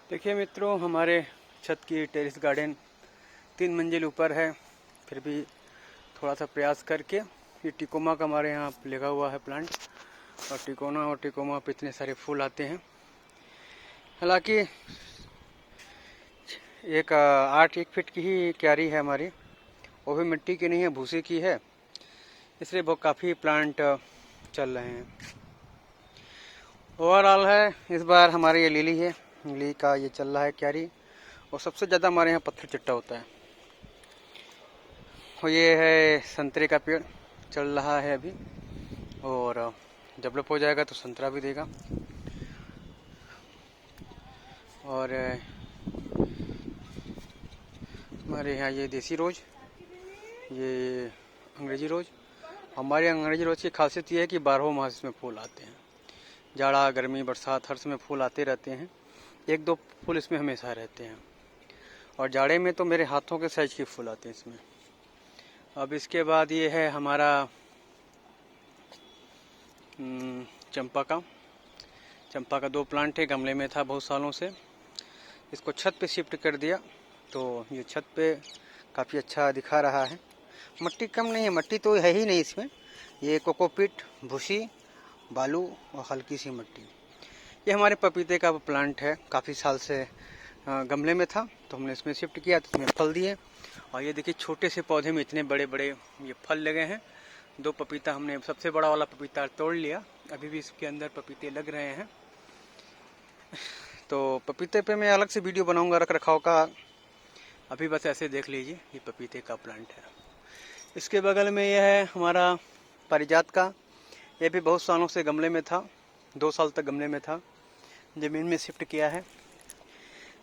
देखिए मित्रों, हमारे छत की टेरेस गार्डन 3 मंजिल ऊपर है। फिर भी थोड़ा सा प्रयास करके ये टिकोमा का हमारे यहाँ लगा हुआ है प्लांट, और टिकोमा पे इतने सारे फूल आते हैं। हालांकि एक 8 फीट की ही क्यारी है हमारी, वो भी मिट्टी की नहीं है, भूसे की है, इसलिए बहुत काफ़ी प्लांट चल रहे हैं। ओवरऑल है इस बार हमारे ये लिली का ये चल रहा है क्यारी, और सबसे ज़्यादा हमारे यहाँ पत्थर चट्टा होता है। और ये है संतरे का पेड़ चल रहा है अभी, और डेवलप हो जाएगा तो संतरा भी देगा। और हमारे यहाँ ये देसी रोज, ये अंग्रेजी रोज। हमारे अंग्रेजी रोज की खासियत ये है कि 12 मास इसमें फूल आते हैं। जाड़ा, गर्मी, बरसात हर समय फूल आते रहते हैं। 1-2 फूल इसमें हमेशा रहते हैं, और जाड़े में तो मेरे हाथों के साइज के फूल आते हैं इसमें। अब इसके बाद ये है हमारा चंपा का 2 प्लांट है, गमले में था बहुत सालों से। इसको छत पे शिफ्ट कर दिया तो ये छत पे काफ़ी अच्छा दिखा रहा है। मट्टी कम नहीं है, मट्टी तो है ही नहीं इसमें। ये कोकोपीट, भूसी, बालू और हल्की सी मिट्टी। ये हमारे पपीते का प्लांट है, काफ़ी साल से गमले में था तो हमने इसमें शिफ्ट किया तो इसमें फल दिए। और ये देखिए छोटे से पौधे में इतने बड़े बड़े ये फल लगे हैं। 2 पपीता हमने, सबसे बड़ा वाला पपीता तोड़ लिया, अभी भी इसके अंदर पपीते लग रहे हैं। तो पपीते पे मैं अलग से वीडियो बनाऊंगा रख रखाव का, अभी बस ऐसे देख लीजिए। ये पपीते का प्लांट है। इसके बगल में यह है हमारा पारिजात का, ये भी बहुत सालों से गमले में था, 2 साल तक गमले में था, ज़मीन में शिफ्ट किया है।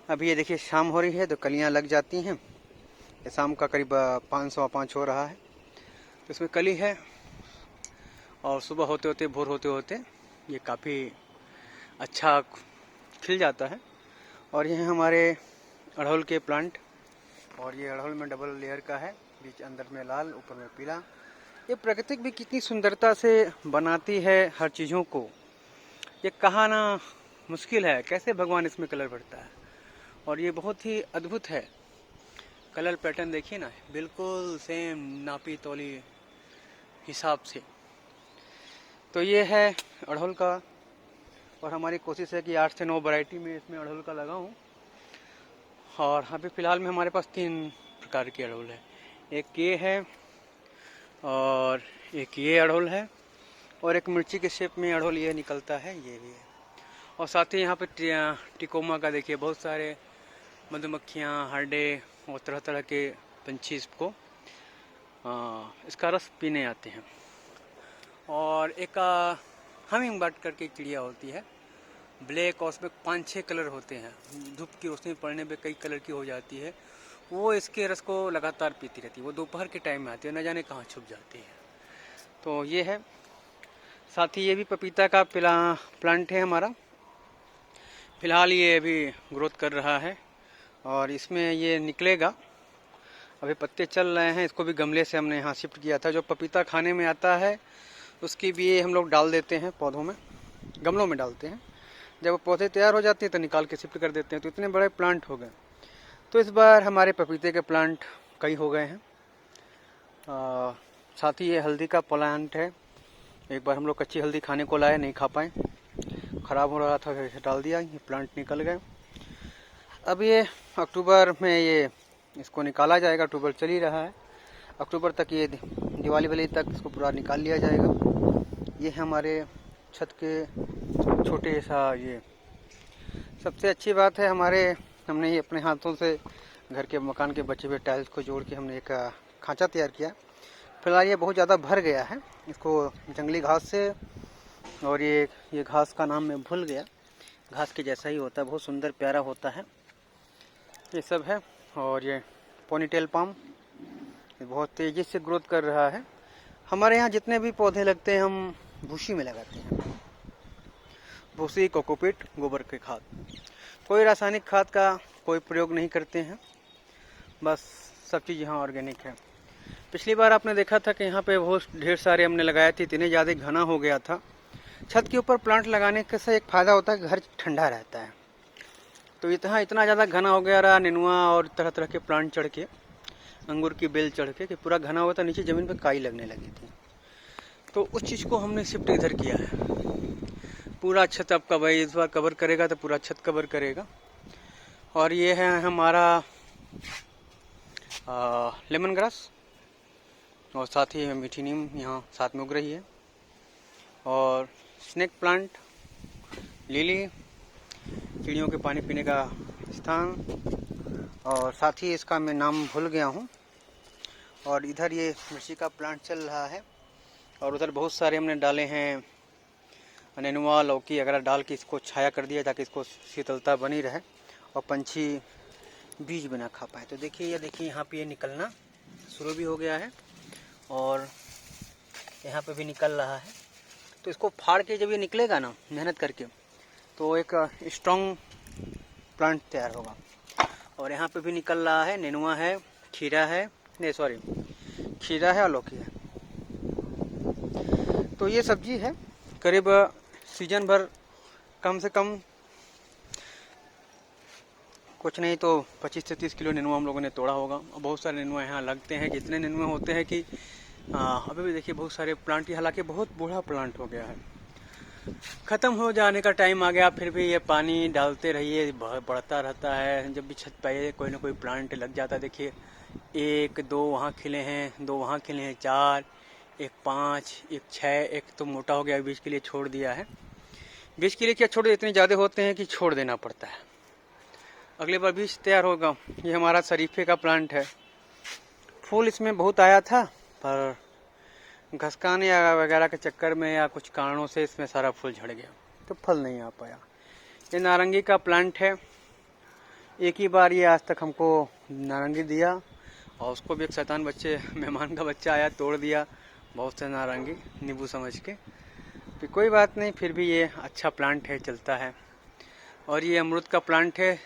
अभी ये देखिए शाम हो रही है तो कलियां लग जाती हैं। ये शाम का करीब 5:15 हो रहा है तो इसमें कली है, और सुबह होते होते, भोर होते होते ये काफ़ी अच्छा खिल जाता है। और ये हमारे अड़हुल के प्लांट, और ये अड़हुल में डबल लेयर का है, बीच अंदर में लाल, ऊपर में पीला। ये प्रकृति भी कितनी सुंदरता से बनाती है हर चीज़ों को, ये कहना मुश्किल है कैसे भगवान इसमें कलर भरता है। और ये बहुत ही अद्भुत है, कलर पैटर्न देखिए ना, बिल्कुल सेम नापी तोली हिसाब से। तो ये है अड़हुल का, और हमारी कोशिश है कि 8 से 9 वैरायटी में इसमें अड़हुल का लगाऊं। और अभी फ़िलहाल में हमारे पास 3 प्रकार के अड़हुल है। एक ये है, और एक ये अड़हुल है, और एक मिर्ची के शेप में अड़हुल ये निकलता है, ये भी है। और साथ ही यहाँ पे टिकोमा का देखिए, बहुत सारे मधुमक्खियाँ, हरडे और तरह तरह के पंछी इसको इसका रस पीने आते हैं। और एक हमिंग बर्ड करके चिड़िया होती है, ब्लैक, और उसमें 5-6 कलर होते हैं। धूप की रोशनी पड़ने पे कई कलर की हो जाती है, वो इसके रस को लगातार पीती रहती है। वो दोपहर के टाइम में आती है, न जाने कहाँ छुप जाती है। तो ये है। साथ ही ये भी पपीता का प्लांट है हमारा। फ़िलहाल ये अभी ग्रोथ कर रहा है, और इसमें ये निकलेगा, अभी पत्ते चल रहे हैं। इसको भी गमले से हमने यहाँ शिफ्ट किया था। जो पपीता खाने में आता है उसकी भी ये हम लोग डाल देते हैं पौधों में, गमलों में डालते हैं। जब पौधे तैयार हो जाते हैं तो निकाल के शिफ्ट कर देते हैं। तो इतने बड़े प्लांट हो गए। तो इस बार हमारे पपीते के प्लांट कई हो गए हैं। साथ ही ये हल्दी का प्लांट है। एक बार हम लोग कच्ची हल्दी खाने को लाए, नहीं खा पाए, ख़राब हो रहा था, फिर डाल दिया, ये प्लांट निकल गए। अब ये अक्टूबर में ये इसको निकाला जाएगा, अक्टूबर चल ही रहा है, अक्टूबर तक ये दिवाली तक इसको पूरा निकाल लिया जाएगा। ये हमारे छत के छोटे सा, ये सबसे अच्छी बात है हमने ये अपने हाथों से घर के मकान के बचे हुए टाइल्स को जोड़ के हमने एक खांचा तैयार किया। फिलहाल ये बहुत ज़्यादा भर गया है, इसको जंगली घास से, और ये घास का नाम मैं भूल गया, घास के जैसा ही होता है, बहुत सुंदर प्यारा होता है, ये सब है। और ये पोनीटेल पाम, ये बहुत तेज़ी से ग्रोथ कर रहा है। हमारे यहाँ जितने भी पौधे लगते हैं हम भूसी में लगाते हैं, भूसी, कोकोपीट, गोबर के खाद। कोई रासायनिक खाद का कोई प्रयोग नहीं करते हैं, बस सब चीज़ यहाँ ऑर्गेनिक है। पिछली बार आपने देखा था कि यहाँ पे बहुत ढेर सारे हमने लगाए थे, इतने ज़्यादा घना हो गया था। छत के ऊपर प्लांट लगाने से एक फ़ायदा होता है कि घर ठंडा रहता है। तो इतना ज़्यादा घना हो गया रहा नेनुआ और तरह तरह के प्लांट चढ़ के, अंगूर की बेल चढ़ के, कि पूरा घना हुआ था, नीचे ज़मीन पे काई लगने लगी थी। तो उस चीज़ को हमने शिफ्ट इधर किया है। पूरा छत आपका भाई इस बार कवर करेगा तो पूरा छत कवर करेगा। और ये है हमारा लेमन ग्रास, और साथ ही मीठी नीम यहाँ साथ में उग रही है, और स्नेक प्लांट, लिली, चिड़ियों के पानी पीने का स्थान, और साथ ही इसका मैं नाम भूल गया हूँ। और इधर ये मिर्ची का प्लांट चल रहा है, और उधर बहुत सारे हमने डाले हैं नेनुआ, लौकी वगैरह डाल के इसको छाया कर दिया ताकि इसको शीतलता बनी रहे और पंछी बीज भी ना खा पाए। तो देखिए यहाँ पे ये निकलना शुरू भी हो गया है और यहाँ पे भी निकल रहा है। तो इसको फाड़ के जब ये निकलेगा ना मेहनत करके, तो एक स्ट्रॉन्ग प्लांट तैयार होगा। और यहाँ पे भी निकल रहा है, नेनुआ है, खीरा है, खीरा है और लौकी है। तो ये सब्जी है, करीब सीजन भर कम से कम कुछ नहीं तो 25 से 30 किलो नेनुआ हम लोगों ने तोड़ा होगा। और बहुत सारे नेनुआ यहाँ लगते हैं कि इतने नेनुआ होते हैं कि अभी भी देखिए बहुत सारे प्लांट, हालांकि बहुत बूढ़ा प्लांट हो गया है, ख़त्म हो जाने का टाइम आ गया, फिर भी ये पानी डालते रहिए, बढ़ता रहता है। जब भी छत पे कोई ना कोई प्लांट लग जाता है। देखिए 1 2 वहाँ खिले हैं, 2 वहाँ खिले हैं, 4, एक 5, एक 6, एक तो मोटा हो गया, बीज के लिए छोड़ दिया है। बीज के लिए क्या छोड़, इतने ज़्यादा होते हैं कि छोड़ देना पड़ता है, अगले बार बीज तैयार होगा। ये हमारा शरीफे का प्लांट है, फूल इसमें बहुत आया था, पर घसकाने या वगैरह के चक्कर में या कुछ कारणों से इसमें सारा फूल झड़ गया, तो फल नहीं आ पाया। ये नारंगी का प्लांट है, एक ही बार ये आज तक हमको नारंगी दिया, और उसको भी एक शैतान बच्चे, मेहमान का बच्चा आया, तोड़ दिया बहुत से नारंगी नींबू समझ के। तो कोई बात नहीं, फिर भी ये अच्छा प्लांट है, चलता है। और ये अमरूद का प्लांट है,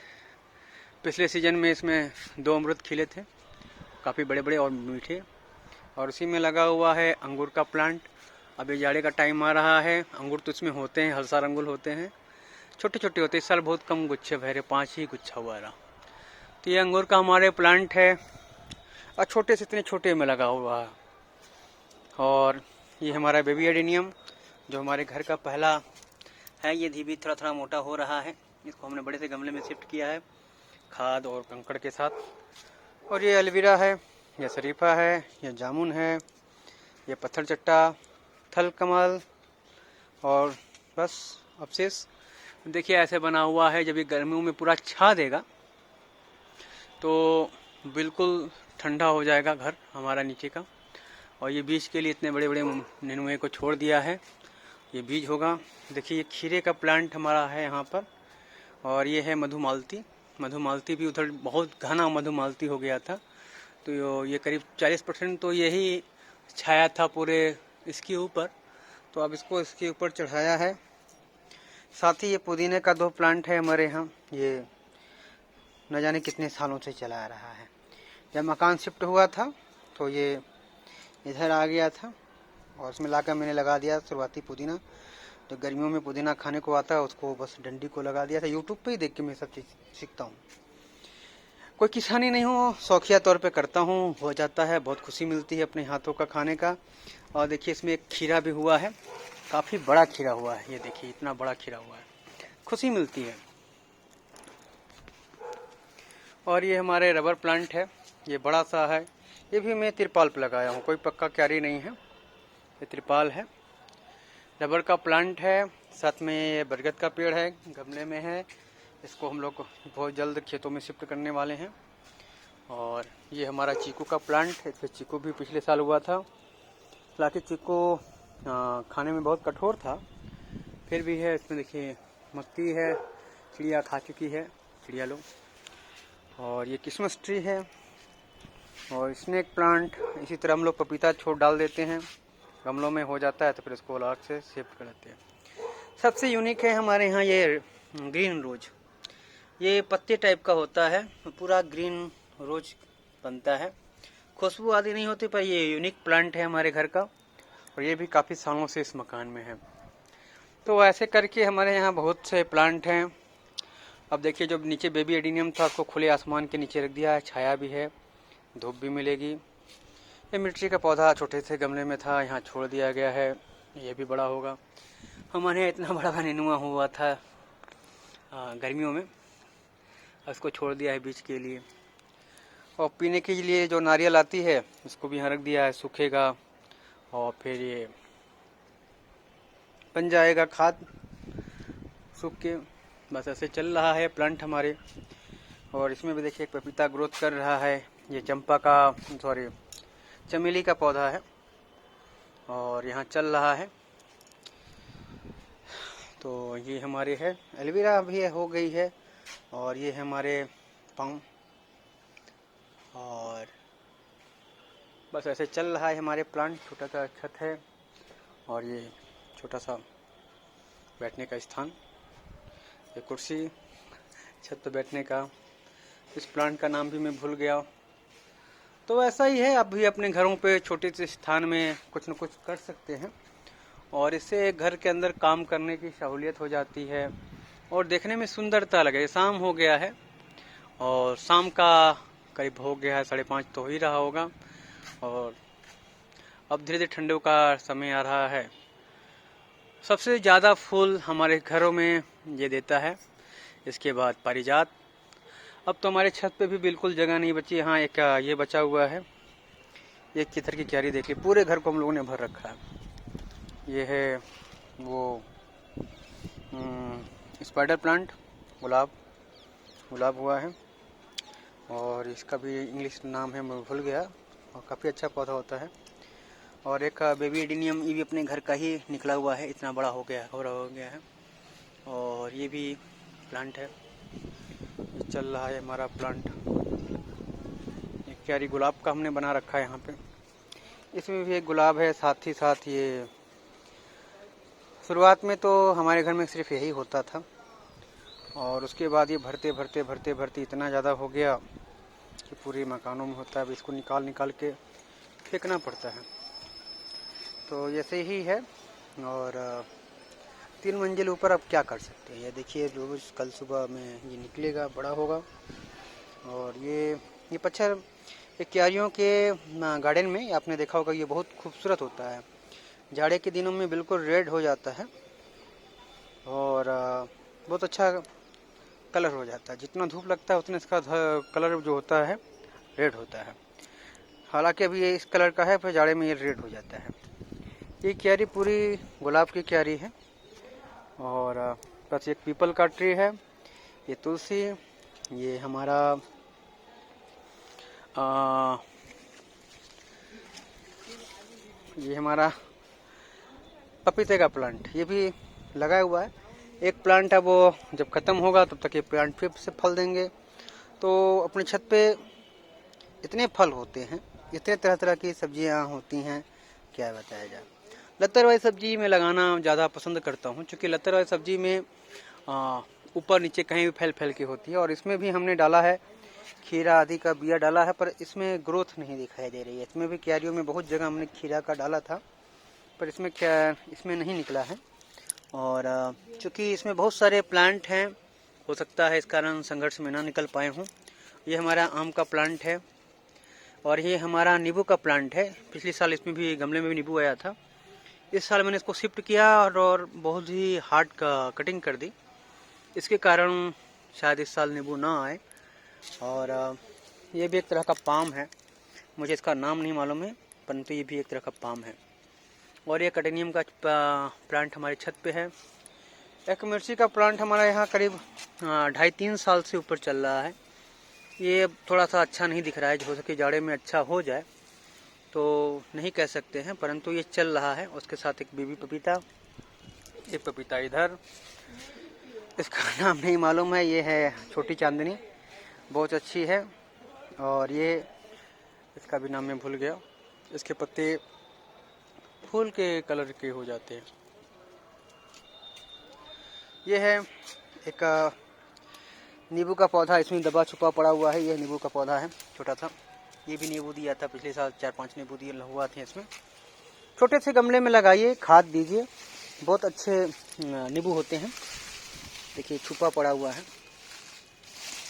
पिछले सीजन में इसमें 2 अमरूद खिले थे, काफ़ी बड़े बड़े और मीठे। और उसी में लगा हुआ है अंगूर का प्लांट। अभी जाड़े का टाइम आ रहा है, अंगूर तो इसमें होते हैं, हलसा अंगूर होते हैं, छोटे छोटे होते हैं। इस साल बहुत कम गुच्छे भरे, 5 ही गुच्छा हुआ रहा। तो ये अंगूर का हमारे प्लांट है, और छोटे से इतने छोटे में लगा हुआ है। और ये हमारा बेबी एडेनियम जो हमारे घर का पहला है, ये धीरे थोड़ा थोड़ा मोटा हो रहा है। इसको हमने बड़े से गमले में शिफ्ट किया है, खाद और कंकड़ के साथ। और ये एलोवेरा है, ये शरीफा है, ये जामुन है, ये पत्थर चट्टा, थल कमल, और बस अवशेष। देखिए ऐसे बना हुआ है। जब ये गर्मियों में पूरा छा देगा तो बिल्कुल ठंडा हो जाएगा घर हमारा नीचे का। और ये बीज के लिए इतने बड़े बड़े नेनुए को छोड़ दिया है, ये बीज होगा। देखिए ये खीरे का प्लांट हमारा है यहाँ पर। और ये है मधुमालती, मधुमालती भी उधर बहुत घना मधुमालती हो गया था, तो ये करीब 40% तो यही छाया था पूरे इसके ऊपर, तो अब इसको इसके ऊपर चढ़ाया है। साथ ही ये पुदीने का 2 प्लांट है हमारे यहाँ, ये न जाने कितने सालों से चला आ रहा है। जब मकान शिफ्ट हुआ था तो ये इधर आ गया था, और उसमें लाकर मैंने लगा दिया शुरुआती पुदीना। जो गर्मियों में पुदीना खाने को आता है उसको बस डंडी को लगा दिया था। यूट्यूब पे ही देख के मैं सब चीज़ सीखता हूँ, कोई किसानी नहीं हूँ, शौकिया तौर पे करता हूँ, हो जाता है, बहुत खुशी मिलती है अपने हाथों का खाने का। और देखिए इसमें एक खीरा भी हुआ है, काफ़ी बड़ा खीरा हुआ है, ये देखिए इतना बड़ा खीरा हुआ है, खुशी मिलती है। और ये हमारे रबर प्लांट है, ये बड़ा सा है, ये भी मैं तिरपाल पे लगाया हूँ, कोई पक्का क्यारी नहीं है, ये तिरपाल है। रबर का प्लांट है, साथ में ये बरगद का पेड़ है, गमले में है, इसको हम लोग बहुत जल्द खेतों में शिफ्ट करने वाले हैं। और ये हमारा चीकू का प्लांट है, इसमें चीकू भी पिछले साल हुआ था। हालांकि चीकू खाने में बहुत कठोर था, फिर भी है। इसमें देखिए मक्की है, चिड़िया खा चुकी है, चिड़िया लोग। और ये क्रिसमस ट्री है, और स्नेक प्लांट। इसी तरह हम लोग पपीता छोड़ डाल देते हैं, गमलों में हो जाता है तो फिर इसको अलग से शिफ्ट कर देते हैं। सबसे यूनिक है हमारे यहाँ ये ग्रीन रोज, ये पत्ते टाइप का होता है, पूरा ग्रीन रोज बनता है, खुशबू आदि नहीं होती, पर ये यूनिक प्लांट है हमारे घर का, और ये भी काफ़ी सालों से इस मकान में है। तो ऐसे करके हमारे यहाँ बहुत से प्लांट हैं। अब देखिए, जो नीचे बेबी एडिनियम था उसको खुले आसमान के नीचे रख दिया है, छाया भी है, धूप भी मिलेगी। ये मिर्ची का पौधा छोटे से गमले में था, यहाँ छोड़ दिया गया है, ये भी बड़ा होगा। हमारे यहाँ इतना बड़ा नेनुआ हुआ था गर्मियों में, उसको छोड़ दिया है बीज के लिए। और पीने के लिए जो नारियल आती है उसको भी यहाँ रख दिया है, सूखेगा और फिर ये बन जाएगा खाद सूख के। बस ऐसे चल रहा है प्लांट हमारे। और इसमें भी देखिए एक पपीता ग्रोथ कर रहा है, ये चमेली का पौधा है और यहाँ चल रहा है। तो ये हमारे है, एलोवेरा भी हो गई है और ये है हमारे पाम। और बस ऐसे चल रहा है हमारे प्लांट। छोटा सा छत है और ये छोटा सा बैठने का स्थान, ये कुर्सी छत पे बैठने का। इस प्लांट का नाम भी मैं भूल गया। तो ऐसा ही है, आप भी अपने घरों पे छोटे से स्थान में कुछ न कुछ कर सकते हैं और इससे घर के अंदर काम करने की सहूलियत हो जाती है और देखने में सुंदरता लगे। शाम हो गया है और शाम का करीब हो गया है 5:30 तो हो ही रहा होगा और अब धीरे धीरे ठंडों का समय आ रहा है। सबसे ज़्यादा फूल हमारे घरों में ये देता है, इसके बाद पारिजात। अब तो हमारे छत पे भी बिल्कुल जगह नहीं बची। यहाँ एक ये बचा हुआ है, ये किधर की क्यारी देखिए, पूरे घर को हम लोगों ने भर रखा है। ये है वो स्पाइडर प्लांट, गुलाब हुआ है और इसका भी इंग्लिश नाम है मैं भूल गया और काफ़ी अच्छा पौधा होता है। और एक बेबी एडिनियम, ये भी अपने घर का ही निकला हुआ है, इतना बड़ा हो गया है। और ये भी प्लांट है, ये चल रहा है हमारा प्लांट। एक क्यारी गुलाब का हमने बना रखा है यहाँ पे, इसमें भी एक गुलाब है। साथ ही साथ ये शुरुआत में तो हमारे घर में सिर्फ यही होता था और उसके बाद ये भरते इतना ज़्यादा हो गया कि पूरे मकानों में होता है। अब इसको निकाल के फेंकना पड़ता है। तो ऐसे ही है। और 3 मंजिल ऊपर अब क्या कर सकते हैं। ये देखिए, रोज कल सुबह में ये निकलेगा, बड़ा होगा। और ये पच्छर क्यारियों के गार्डन में आपने देखा होगा, ये बहुत खूबसूरत होता है। जाड़े के दिनों में बिल्कुल रेड हो जाता है और बहुत अच्छा कलर हो जाता है। जितना धूप लगता है उतना इसका कलर जो होता है रेड होता है। हालांकि अभी ये इस कलर का है, फिर जाड़े में ये रेड हो जाता है। ये क्यारी पूरी गुलाब की क्यारी है। और बस एक पीपल का ट्री है, ये तुलसी, ये हमारा पपीते का प्लांट, ये भी लगा हुआ है। एक प्लांट है, वो जब ख़त्म होगा तब तक ये प्लांट फिर से फल देंगे। तो अपने छत पे इतने फल होते हैं, इतने तरह तरह की सब्जियां होती हैं, क्या बताया जाए। लतर वाली सब्जी में लगाना ज़्यादा पसंद करता हूँ, क्योंकि लतर वाली सब्जी में ऊपर नीचे कहीं भी फैल के होती है। और इसमें भी हमने डाला है खीरा आदि का बिया डाला है, पर इसमें ग्रोथ नहीं दिखाई दे रही है। इसमें भी क्यारियों में बहुत जगह हमने खीरा का डाला था, पर इसमें नहीं निकला है। और चूँकि इसमें बहुत सारे प्लांट हैं, हो सकता है इस कारण संघर्ष में ना निकल पाए हूँ। ये हमारा आम का प्लांट है और ये हमारा नींबू का प्लांट है। पिछले साल इसमें भी गमले में भी नींबू आया था। इस साल मैंने इसको शिफ्ट किया और बहुत ही हार्ड कटिंग कर दी, इसके कारण शायद इस साल नींबू ना आए। और ये भी एक तरह का पाम है, मुझे इसका नाम नहीं मालूम है, परंतु ये भी एक तरह का पाम है। और ये कटेनियम का प्लांट हमारी छत पे है। एक मिर्ची का प्लांट हमारा यहाँ करीब 2.5-3 साल से ऊपर चल रहा है। ये थोड़ा सा अच्छा नहीं दिख रहा है, हो सके जाड़े में अच्छा हो जाए तो नहीं कह सकते हैं, परंतु ये चल रहा है। उसके साथ एक बेबी पपीता, एक पपीता इधर, इसका नाम नहीं मालूम है। ये है छोटी चांदनी, बहुत अच्छी है। और ये इसका भी नाम मैं भूल गया। इसके पत्ते फूल के कलर के हो जाते हैं। ये है एक नींबू का पौधा, इसमें दबा छुपा पड़ा हुआ है। ये नींबू का पौधा है छोटा सा, ये भी नींबू दिया था पिछले साल, 4-5 नींबू दिए हुआ थे इसमें। छोटे से गमले में लगाइए, खाद दीजिए, बहुत अच्छे नींबू होते हैं। देखिए छुपा पड़ा हुआ है।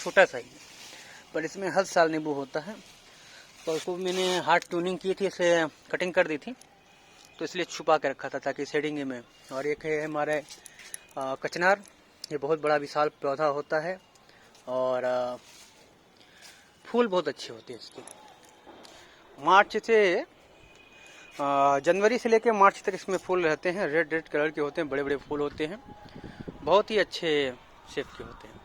छोटा सा ही है, पर इसमें हर साल नींबू होता है। तो उसको मैंने हार्ड ट्यूनिंग की थी, इसे कटिंग कर दी थी, तो इसलिए छुपा के रखा था ताकि शेडिंग में। और एक है हमारे कचनार, ये बहुत बड़ा विशाल पौधा होता है और फूल बहुत अच्छे होते हैं इसके। मार्च से जनवरी से लेकर मार्च तक इसमें फूल रहते हैं, रेड रेड कलर के होते हैं, बड़े बड़े फूल होते हैं, बहुत ही अच्छे शेप के होते हैं।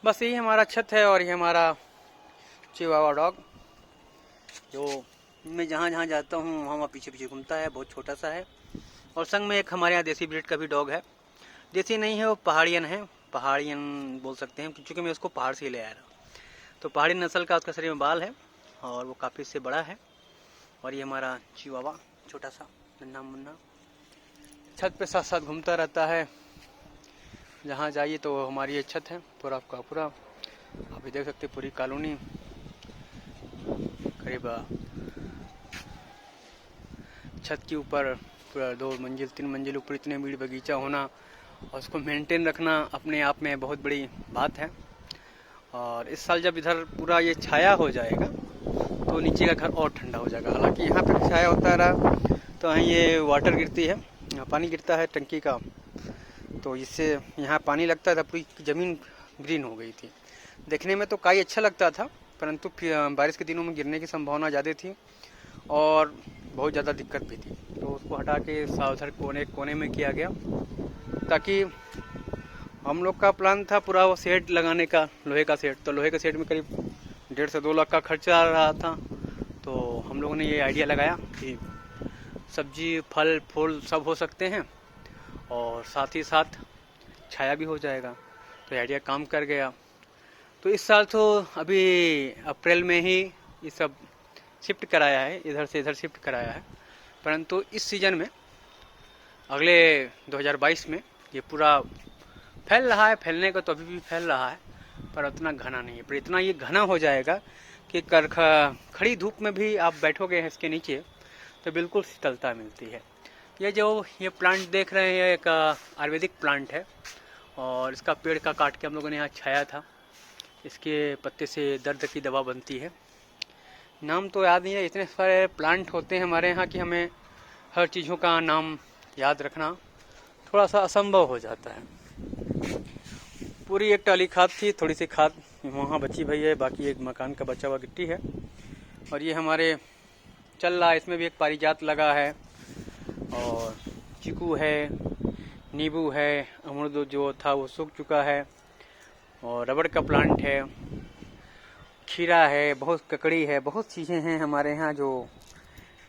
बस यही हमारा छत है और ये हमारा चिवावा डॉग, जो मैं जहाँ जहाँ जाता हूँ वहाँ पीछे पीछे घूमता है, बहुत छोटा सा है। और संग में एक हमारे यहाँ देसी ब्रीड का भी डॉग है, देसी नहीं है वो पहाड़ियन है, पहाड़ियन बोल सकते हैं क्योंकि मैं उसको पहाड़ से ले आया था। तो पहाड़ी नस्ल का उसका शरीर में बाल है और वो काफ़ी से बड़ा है। और ये हमारा चिवावा छोटा सा नन्हा मुन्ना छत पे साथ साथ घूमता रहता है, जहाँ जाइए तो हमारी ये छत है पूरा का पूरा। अभी देख सकते पूरी कॉलोनी करीब छत के ऊपर पूरा 2 मंजिल 3 मंजिल ऊपर इतने बड़ी बगीचा होना और उसको मेंटेन रखना अपने आप में बहुत बड़ी बात है। और इस साल जब इधर पूरा ये छाया हो जाएगा तो नीचे का घर और ठंडा हो जाएगा। हालांकि यहाँ पे छाया होता रहा तो वहीं ये वाटर गिरती है, पानी गिरता है टंकी का, तो इससे यहाँ पानी लगता था, पूरी ज़मीन ग्रीन हो गई थी। देखने में तो काई अच्छा लगता था, परंतु बारिश के दिनों में गिरने की संभावना ज़्यादा थी और बहुत ज़्यादा दिक्कत भी थी। तो उसको हटा के उधर कोने में किया गया, ताकि हम लोग का प्लान था पूरा वो शेड लगाने का, लोहे का शेड। तो लोहे का शेड में करीब 1.5 से 2 लाख का खर्चा आ रहा था। तो हम लोगों ने ये आइडिया लगाया कि सब्जी फल फूल सब हो सकते हैं और साथ ही साथ छाया भी हो जाएगा। तो आइडिया काम कर गया। तो इस साल तो अभी अप्रैल में ही ये सब शिफ्ट कराया है, इधर से इधर शिफ्ट कराया है, परंतु इस सीज़न में अगले 2022 में ये पूरा फैल रहा है। फैलने का तो अभी भी फैल रहा है, पर उतना घना नहीं है। पर इतना ये घना हो जाएगा कि खड़ी धूप में भी आप बैठोगे इसके नीचे तो बिल्कुल शीतलता मिलती है। ये प्लांट देख रहे हैं, एक आयुर्वेदिक प्लांट है और इसका पेड़ का काट के हम लोगों ने यहाँ छाया था। इसके पत्ते से दर्द की दवा बनती है। नाम तो याद नहीं है, इतने सारे प्लांट होते हैं हमारे यहाँ कि हमें हर चीज़ों का नाम याद रखना थोड़ा सा असंभव हो जाता है। पूरी एक टाली खाद थी, थोड़ी सी खाद वहाँ बची भई है, बाकी एक मकान का बचा हुआ गिट्टी है। और ये हमारे चल रहा है, इसमें भी एक पारिजात लगा है और चीकू है, नींबू है, अमरूद जो था वो सूख चुका है और रबड़ का प्लांट है, खीरा है, बहुत ककड़ी है, बहुत चीज़ें हैं हमारे यहाँ जो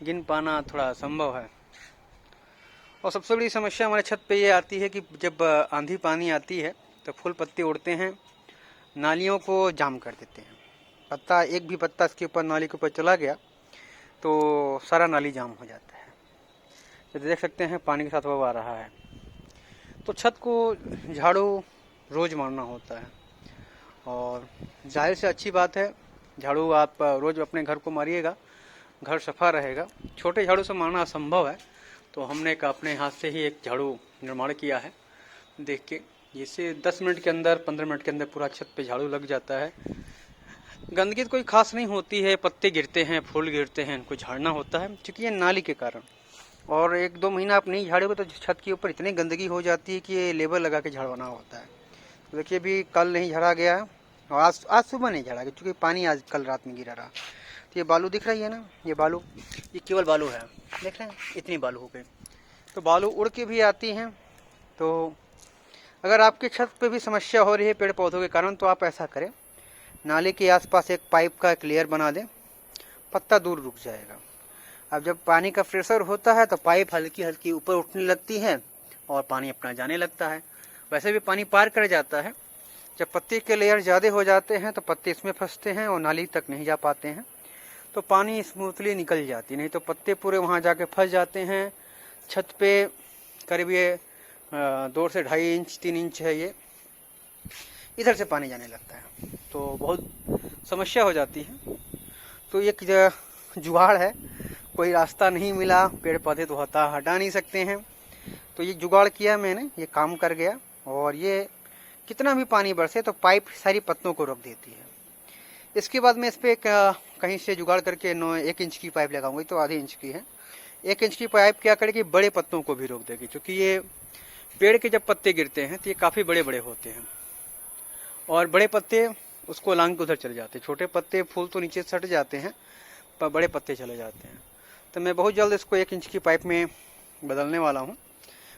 गिन पाना थोड़ा असंभव है। और सबसे बड़ी समस्या हमारे छत पे ये आती है कि जब आंधी पानी आती है तो फूल पत्ते उड़ते हैं, नालियों को जाम कर देते हैं। पत्ता एक भी पत्ता इसके ऊपर नाली के ऊपर चला गया तो सारा नाली जाम हो जाता है। तो देख सकते हैं पानी के साथ वो आ रहा है। तो छत को झाड़ू रोज़ मारना होता है और जाहिर से अच्छी बात है, झाड़ू आप रोज़ अपने घर को मारिएगा, घर सफ़ा रहेगा। छोटे झाड़ू से मारना असंभव है, तो हमने अपने हाथ से ही एक झाड़ू निर्माण किया है देख के, जिससे 10 मिनट के अंदर 15 मिनट के अंदर पूरा छत पे झाड़ू लग जाता है। गंदगी तो कोई खास नहीं होती है, पत्ते गिरते हैं, फूल गिरते हैं, इनको झाड़ना होता है क्योंकि ये नाली के कारण। और 1-2 महीना आप नहीं झाड़ोगे तो छत के ऊपर इतनी गंदगी हो जाती है कि ये लेबर लगा के झाड़वाना होता है। तो देखिए अभी कल नहीं झाड़ा गया और आज सुबह नहीं झाड़ा गया क्योंकि पानी आज कल रात में गिरा रहा। तो ये बालू दिख रही है ना, ये बालू, ये केवल बालू है, देख रहे हैं इतनी बालू हो गई। तो बालू उड़ के भी आती हैं। तो अगर आपके छत पे भी समस्या हो रही है पेड़ पौधों के कारण तो आप ऐसा करें, नाले के आसपास एक पाइप का एक लेयर बना दें, पत्ता दूर रुक जाएगा। अब जब पानी का प्रेशर होता है तो पाइप हल्की हल्की ऊपर उठने लगती है और पानी अपना जाने लगता है। वैसे भी पानी पार कर जाता है। जब पत्ते के लेयर ज़्यादा हो जाते हैं तो पत्ते इसमें फंसते हैं और नाली तक नहीं जा पाते हैं, तो पानी स्मूथली निकल जाती, नहीं तो पत्ते पूरे वहाँ जाके फंस जाते हैं। छत पे करीब ये 2 से 2.5 इंच 3 इंच है, ये इधर से पानी जाने लगता है, तो बहुत समस्या हो जाती है। तो एक जुगाड़ है, कोई रास्ता नहीं मिला, पेड़ पौधे तो हटा नहीं सकते हैं, तो ये जुगाड़ किया मैंने, ये काम कर गया। और ये कितना भी पानी बरसे तो पाइप सारी पत्तों को रोक देती है। इसके बाद मैं इस पर कहीं से जुगाड़ करके 1 इंच की पाइप लगाऊंगी, तो आधे इंच की है। 1 इंच की पाइप क्या करेगी, बड़े पत्तों को भी रोक देगी, क्योंकि ये पेड़ के जब पत्ते गिरते हैं तो ये काफ़ी बड़े बड़े होते हैं और बड़े पत्ते उसको लांग के उधर चले जाते हैं। छोटे पत्ते फूल तो नीचे सट जाते हैं पर बड़े पत्ते चले जाते हैं। तो मैं बहुत जल्द इसको 1 इंच की पाइप में बदलने वाला हूँ,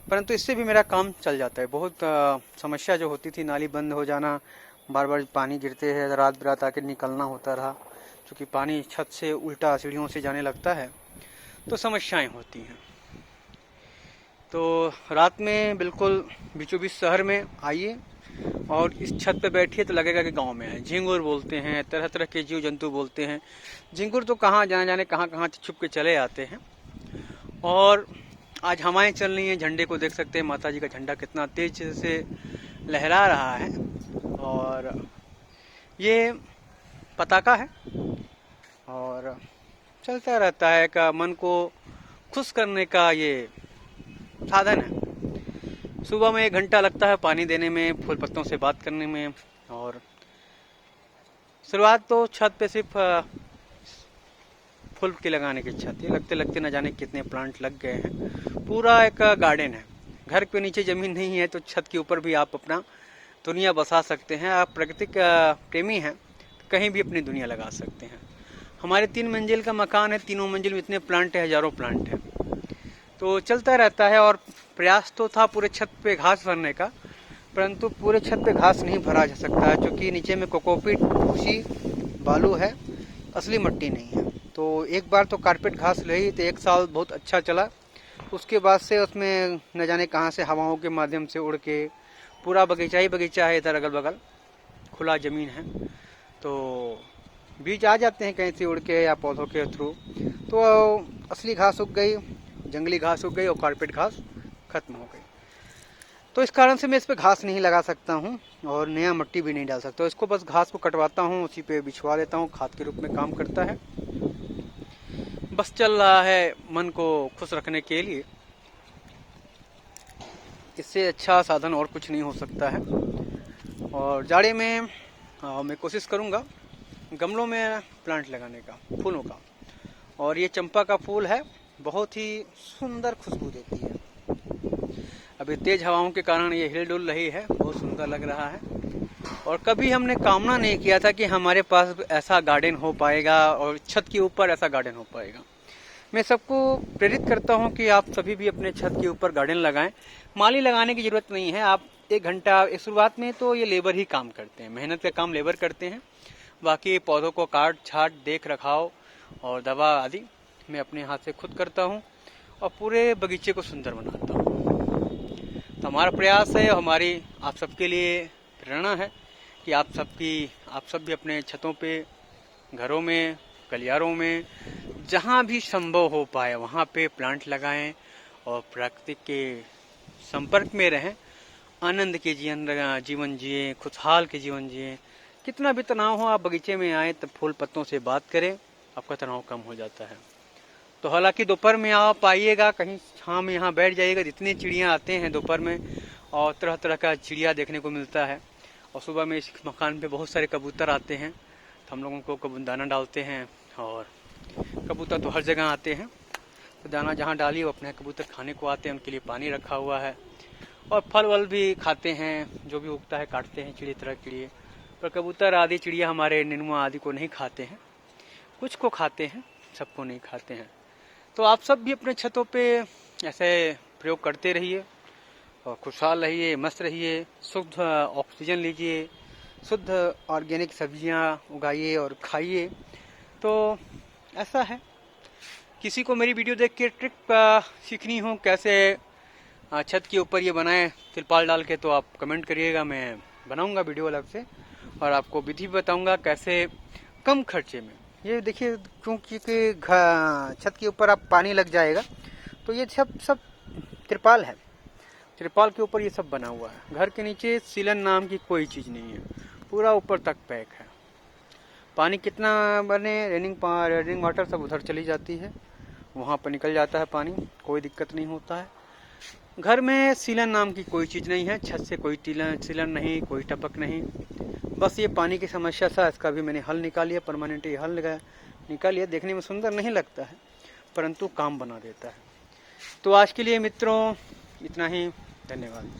परंतु इससे भी मेरा काम चल जाता है। बहुत समस्या जो होती थी, नाली बंद हो जाना, बार बार पानी गिरते हैं, रात बिरात आके निकलना होता रहा, क्योंकि पानी छत से उल्टा सीढ़ियों से जाने लगता है तो समस्याएं होती हैं। तो रात में बिल्कुल बीचों बीच शहर में आइए और इस छत पे बैठिए तो लगेगा कि गांव में है। झिंगुर बोलते हैं, तरह तरह के जीव जंतु बोलते हैं। झिंगुर तो कहाँ जाने कहाँ छुप के चले आते हैं। और आज हवाएं चल रही हैं, झंडे को देख सकते हैं, माता जी का झंडा कितना तेज से लहरा रहा है। और ये पताका है और चलता रहता है, का मन को खुश करने का ये साधन है। सुबह में 1 घंटा लगता है पानी देने में, फूल पत्तों से बात करने में। और शुरुआत तो छत पे सिर्फ फूल की लगाने की इच्छा थी, लगते लगते न जाने कितने प्लांट लग गए हैं। पूरा एक गार्डन है। घर के नीचे जमीन नहीं है तो छत के ऊपर भी आप अपना दुनिया बसा सकते हैं। आप प्राकृतिक प्रेमी हैं तो कहीं भी अपनी दुनिया लगा सकते हैं। हमारे 3 मंजिल का मकान है, तीनों मंजिल में इतने प्लांट है, हजारों प्लांट है। तो चलता रहता है। और प्रयास तो था पूरे छत पे घास भरने का, परंतु पूरे छत पे घास नहीं भरा जा सकता है, क्योंकि नीचे में कोकोपीट, भूसी, बालू है, असली मिट्टी नहीं है। तो एक बार तो कारपेट घास रही तो 1 साल बहुत अच्छा चला। उसके बाद से उसमें न जाने कहाँ से हवाओं के माध्यम से उड़ के पूरा बगीचा ही बगीचा है, इधर अगल बगल खुला ज़मीन है, तो बीज आ जाते हैं कहीं से उड़ के या पौधों के थ्रू। तो असली घास उग गई, जंगली घास उग गई और कारपेट घास खत्म हो गई। तो इस कारण से मैं इस पे घास नहीं लगा सकता हूँ और नया मिट्टी भी नहीं डाल सकता। इसको बस घास को कटवाता हूँ, उसी पे बिछवा देता हूँ, खाद के रूप में काम करता है। बस चल रहा है मन को खुश रखने के लिए। इससे अच्छा साधन और कुछ नहीं हो सकता है। और जाड़े में मैं कोशिश करूँगा गमलों में प्लांट लगाने का, फूलों का। और ये चंपा का फूल है, बहुत ही सुंदर खुशबू देती है। अभी तेज हवाओं के कारण ये हिल डुल रही है, बहुत सुंदर लग रहा है। और कभी हमने कामना नहीं किया था कि हमारे पास ऐसा गार्डन हो पाएगा और छत के ऊपर ऐसा गार्डन हो पाएगा। मैं सबको प्रेरित करता हूं कि आप सभी भी अपने छत के ऊपर गार्डन लगाएं। माली लगाने की जरूरत नहीं है। आप 1 घंटा, शुरुआत में तो ये लेबर ही काम करते हैं, मेहनत का काम लेबर करते हैं। बाकी पौधों को काट छाट, देख रखाव और दवा आदि मैं अपने हाथ से खुद करता हूँ और पूरे बगीचे को सुंदर बनाता हूँ। तो हमारा प्रयास है, हमारी आप सबके लिए प्रेरणा है कि आप सब भी अपने छतों पे, घरों में, गलियारों में, जहाँ भी संभव हो पाए वहाँ पे प्लांट लगाएं और प्रकृति के संपर्क में रहें। आनंद के जीवन जिए, खुशहाल के जीवन जिए। कितना भी तनाव हो, आप बगीचे में आए तब फूल पत्तों से बात करें, आपका तनाव कम हो जाता है। तो हालांकि दोपहर में आप आइएगा, कहीं छाँव में यहाँ बैठ जाइएगा। जितनी चिड़ियाँ आते हैं दोपहर में और तरह तरह का चिड़िया देखने को मिलता है। और सुबह में इस मकान पे बहुत सारे कबूतर आते हैं, तो हम लोगों को दाना डालते हैं। और कबूतर तो हर जगह आते हैं, तो दाना जहाँ डालिए वो अपने कबूतर खाने को आते हैं, उनके लिए पानी रखा हुआ है। और फल वल भी खाते हैं, जो भी उगता है काटते हैं, चिड़िया तरह चिड़िया। पर कबूतर आदि चिड़िया हमारे नेनुआ आदि को नहीं खाते हैं, कुछ को खाते हैं, सबको नहीं खाते हैं। तो आप सब भी अपने छतों पे ऐसे प्रयोग करते रहिए और खुशहाल रहिए, मस्त रहिए, शुद्ध ऑक्सीजन लीजिए, शुद्ध ऑर्गेनिक सब्जियां उगाइए और खाइए। तो ऐसा है, किसी को मेरी वीडियो देख के ट्रिक सीखनी हो कैसे छत के ऊपर ये बनाएं तिरपाल डाल के, तो आप कमेंट करिएगा, मैं बनाऊंगा वीडियो अलग से और आपको विधि बताऊंगा कैसे कम खर्चे में। ये देखिए, क्योंकि छत के ऊपर आप पानी लग जाएगा, तो ये सब तिरपाल है। तिरपाल के ऊपर ये सब बना हुआ है। घर के नीचे सीलन नाम की कोई चीज़ नहीं है, पूरा ऊपर तक पैक है। पानी कितना बने, रेनिंग वाटर सब उधर चली जाती है, वहाँ पर निकल जाता है पानी, कोई दिक्कत नहीं होता है। घर में सीलन नाम की कोई चीज़ नहीं है, छत से कोई सीलन नहीं, कोई टपक नहीं, बस ये पानी की समस्या था, इसका भी मैंने हल निकाल लिया, परमानेंट ये हल निकाल लिया। देखने में सुंदर नहीं लगता है परंतु काम बना देता है। तो आज के लिए मित्रों इतना ही, धन्यवाद।